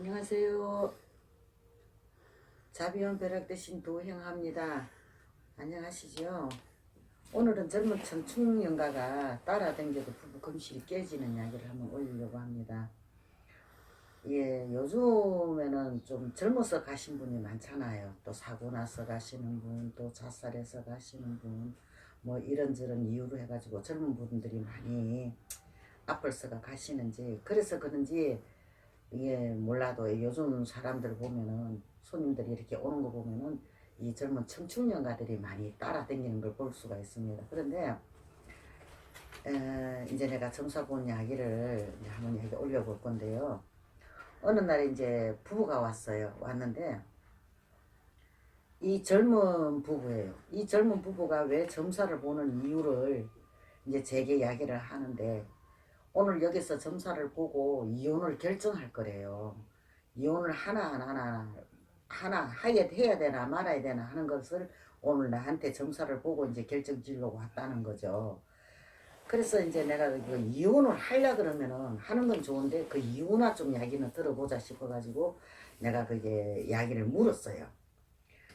안녕하세요. 자비원 벼락 대신 도행합니다. 안녕하시죠? 오늘은 젊은 청춘연가가 따라다녀도 부부 금실이 깨지는 이야기를 한번 올리려고 합니다. 예, 요즘에는 좀 젊어서 가신 분이 많잖아요. 또 사고 나서 가시는 분, 또 자살해서 가시는 분, 뭐 이런저런 이유로 해가지고 젊은 분들이 많이 앞을서가 가시는지, 그래서 그런지 이게 몰라도 요즘 사람들 보면은 손님들이 이렇게 오는 거 보면은 이 젊은 청춘연가들이 많이 따라다니는 걸 볼 수가 있습니다. 그런데 이제 내가 점사본 이야기를 이제 한번 이야기 올려볼 건데요. 어느 날 이제 부부가 왔어요. 왔는데 이 젊은 부부예요. 이 젊은 부부가 왜 점사를 보는 이유를 이제 제게 이야기를 하는데, 오늘 여기서 점사를 보고 이혼을 결정할 거래요. 이혼을 하나 해야 되나 말아야 되나 하는 것을 오늘 나한테 점사를 보고 이제 결정 지으려고 왔다는 거죠. 그래서 이제 내가 그 이혼을 하려 그러면은 하는 건 좋은데 그 이혼화 좀 이야기는 들어보자 싶어가지고 내가 그게 이야기를 물었어요.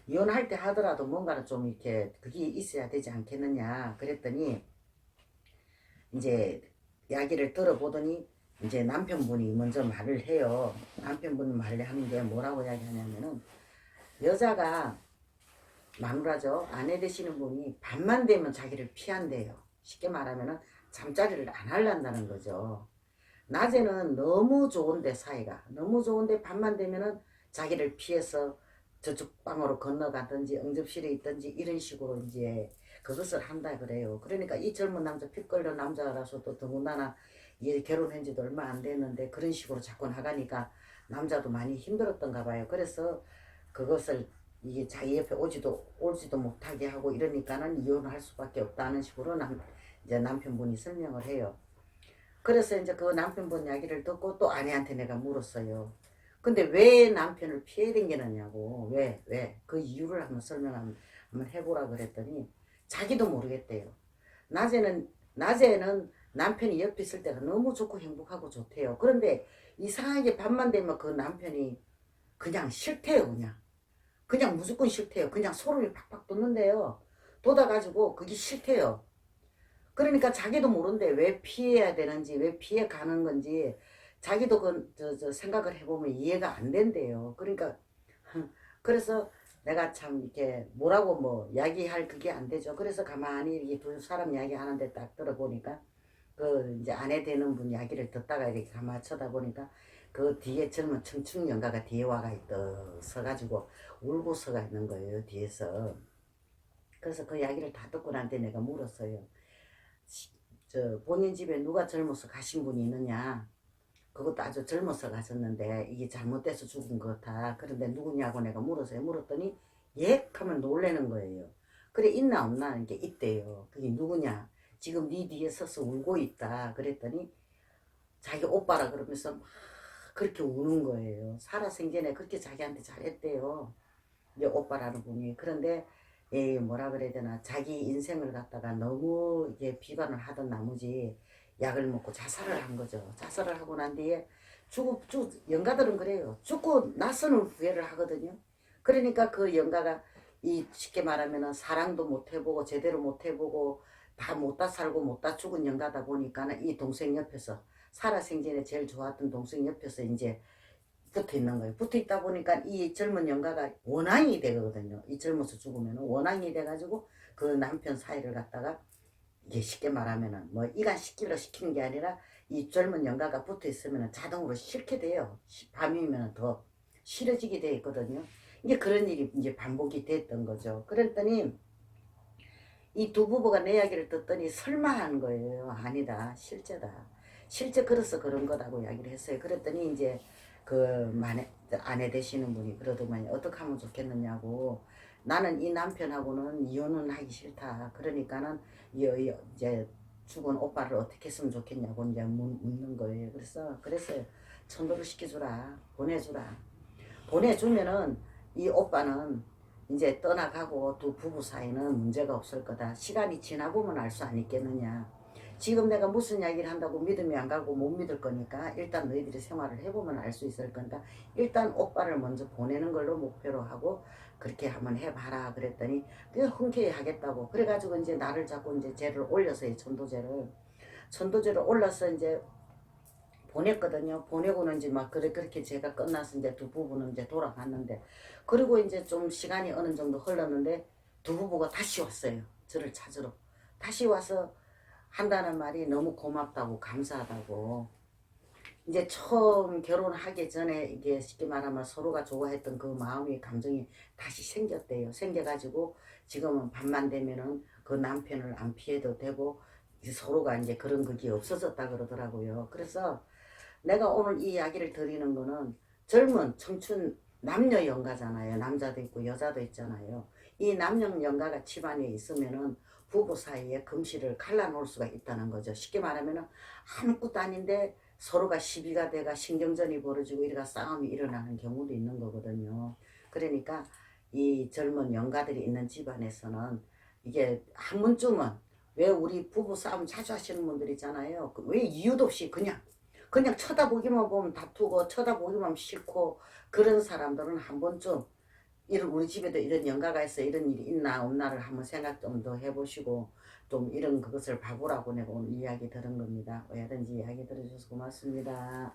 이혼할 때 하더라도 뭔가는 좀 이렇게 그게 있어야 되지 않겠느냐 그랬더니, 이제 이야기를 들어보더니 이제 남편분이 먼저 말을 해요. 남편분이 말을 하는 게 뭐라고 이야기하냐면은, 여자가 마누라죠. 아내 되시는 분이 밤만 되면 자기를 피한대요. 쉽게 말하면은 잠자리를 안 할란다는 거죠. 낮에는 너무 좋은데, 사이가 너무 좋은데 밤만 되면은 자기를 피해서 저쪽 방으로 건너가든지 응접실에 있든지 이런 식으로 이제 그것을 한다 그래요. 그러니까 이 젊은 남자, 피 끓는 남자라서 또 더군다나 얘 결혼한 지도 얼마 안 됐는데 그런 식으로 자꾸 나가니까 남자도 많이 힘들었던가 봐요. 그래서 그것을 이게 자기 옆에 올지도 못하게 하고 이러니까는 이혼을 할 수밖에 없다는 식으로 이제 남편분이 설명을 해요. 그래서 이제 그 남편분 이야기를 듣고 또 아내한테 내가 물었어요. 근데 왜 남편을 피해 댕기느냐고, 왜? 그 이유를 한번 한번 해보라 그랬더니 자기도 모르겠대요. 낮에는 남편이 옆에 있을 때가 너무 좋고 행복하고 좋대요. 그런데 이상하게 밤만 되면 그 남편이 그냥 싫대요, 그냥 무조건 싫대요. 그냥 소름이 팍팍 돋는데요. 돋아가지고 그게 싫대요. 그러니까 자기도 모른대. 왜 피해야 되는지, 왜 피해 가는 건지 자기도 생각을 해보면 이해가 안 된대요. 그러니까 그래서 내가 참 이렇게 뭐라고 뭐 이야기할 그게 안 되죠. 그래서 가만히 이렇게 두 사람 이야기 하는데 딱 들어보니까 그 이제 아내 되는 분 이야기를 듣다가 이렇게 가만히 쳐다보니까 그 뒤에 젊은 청춘연가가 뒤에 와가 서가지고 울고 서가 있는 거예요, 뒤에서. 그래서 그 이야기를 다 듣고 나한테 내가 물었어요. 본인 집에 누가 젊어서 가신 분이 있느냐? 그것도 아주 젊어서 가셨는데 이게 잘못돼서 죽은 것 같아. 그런데 누구냐고 내가 물었어요. 물었더니 예? 하면 놀래는 거예요. 그래, 있나 없나? 이게 있대요. 그게 누구냐? 지금 네 뒤에 서서 울고 있다. 그랬더니 자기 오빠라 그러면서 막 그렇게 우는 거예요. 살아생전에 그렇게 자기한테 잘했대요. 이제 오빠라는 분이. 그런데 뭐라 그래야 되나, 자기 인생을 갖다가 너무 이게 비관을 하던 나머지 약을 먹고 자살을 한 거죠. 자살을 하고 난 뒤에 영가들은 그래요. 죽고 나서는 후회를 하거든요. 그러니까 그 영가가 이 쉽게 말하면은 사랑도 못 해보고 제대로 못 해보고 다 못다 살고 못다 죽은 영가다 보니까는 이 동생 옆에서, 살아생전에 제일 좋았던 동생 옆에서 이제 붙어 있는 거예요. 붙어 있다 보니까 이 젊은 영가가 원앙이 되거든요. 이 젊어서 죽으면 원앙이 돼가지고 그 남편 사이를 갖다가 이게 쉽게 말하면은 뭐 이간 시키려 시키는 게 아니라 이 젊은 영가가 붙어 있으면 자동으로 싫게 돼요. 밤이면 더 싫어지게 돼 있거든요. 이게 그런 일이 이제 반복이 됐던 거죠. 그랬더니 이 두 부부가 내 이야기를 듣더니 설마 하는 거예요. 아니다, 실제다. 실제 그래서 그런 거라고 이야기를 했어요. 그랬더니 이제 그 아내 되시는 분이 그러더만요. 어떻게 하면 좋겠느냐고. 나는 이 남편하고는 이혼은 하기 싫다. 그러니까는 이제 죽은 오빠를 어떻게 했으면 좋겠냐고 이제 묻는 거예요. 그랬어요. 천도를 시켜주라. 보내주라. 보내주면은 이 오빠는 이제 떠나가고 두 부부 사이는 문제가 없을 거다. 시간이 지나보면 알 수 아니겠느냐. 지금 내가 무슨 이야기를 한다고 믿음이 안 가고 못 믿을 거니까 일단 너희들이 생활을 해보면 알 수 있을 거니까 일단 오빠를 먼저 보내는 걸로 목표로 하고 그렇게 한번 해봐라 그랬더니 그냥 흔쾌히 하겠다고 그래가지고 이제 나를 자꾸 이제 죄를 올려서 천도제를 올려서 이제 보냈거든요. 보내고는 이제 막 그렇게 제가 끝나서 이제 두 부부는 이제 돌아갔는데 그리고 이제 좀 시간이 어느 정도 흘렀는데 두 부부가 다시 왔어요. 저를 찾으러 다시 와서 한다는 말이 너무 고맙다고 감사하다고 이제 처음 결혼하기 전에 이게 쉽게 말하면 서로가 좋아했던 그 마음의 감정이 다시 생겼대요. 생겨가지고 지금은 밤만 되면은 그 남편을 안 피해도 되고 이제 서로가 이제 그런 그게 없어졌다 그러더라고요. 그래서 내가 오늘 이 이야기를 드리는 거는 젊은 청춘 남녀 연가잖아요. 남자도 있고 여자도 있잖아요. 이 남녀 연가가 집안에 있으면은 부부 사이에 금실을 갈라놓을 수가 있다는 거죠. 쉽게 말하면은 아무것도 아닌데 서로가 시비가 돼가 신경전이 벌어지고 이래가 싸움이 일어나는 경우도 있는 거거든요. 그러니까 이 젊은 연가들이 있는 집안에서는 이게 한 번쯤은 왜 우리 부부 싸움 자주 하시는 분들 있잖아요. 왜 이유도 없이 그냥 쳐다보기만 보면 다투고 쳐다보기만 싫고 그런 사람들은 한 번쯤 이런 우리 집에도 이런 연가가 있어 이런 일이 있나 없나를 한번 생각 좀 더 해보시고 좀 이런 그것을 봐보라고 내가 오늘 이야기 들은 겁니다. 왜든지 이야기 들어주셔서 고맙습니다.